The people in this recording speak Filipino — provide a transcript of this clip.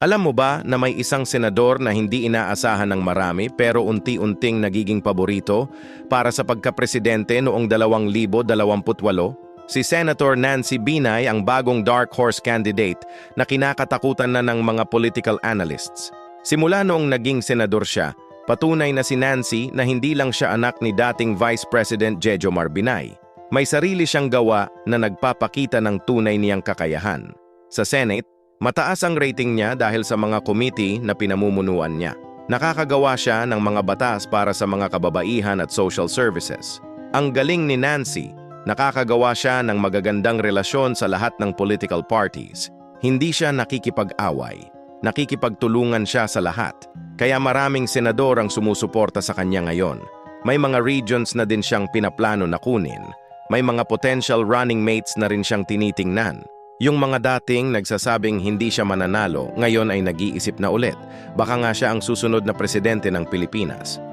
Alam mo ba na may isang senador na hindi inaasahan ng marami pero unti-unting nagiging paborito para sa pagkapresidente noong 2028? Si Senator Nancy Binay ang bagong dark horse candidate na kinakatakutan na ng mga political analysts. Simula noong naging senador siya, patunay na si Nancy na hindi lang siya anak ni dating Vice President Jejomar Binay. May sarili siyang gawa na nagpapakita ng tunay niyang kakayahan. Sa Senate, mataas ang rating niya dahil sa mga committee na pinamumunuan niya. Nakakagawa siya ng mga batas para sa mga kababaihan at social services. Ang galing ni Nancy, nakakagawa siya ng magagandang relasyon sa lahat ng political parties. Hindi siya nakikipag-away. Nakikipagtulungan siya sa lahat. Kaya maraming senador ang sumusuporta sa kanya ngayon. May mga regions na din siyang pinaplano na kunin. May mga potential running mates na rin siyang tinitingnan. Yung mga dating nagsasabing hindi siya mananalo, ngayon ay nag-iisip na ulit. Baka nga siya ang susunod na presidente ng Pilipinas.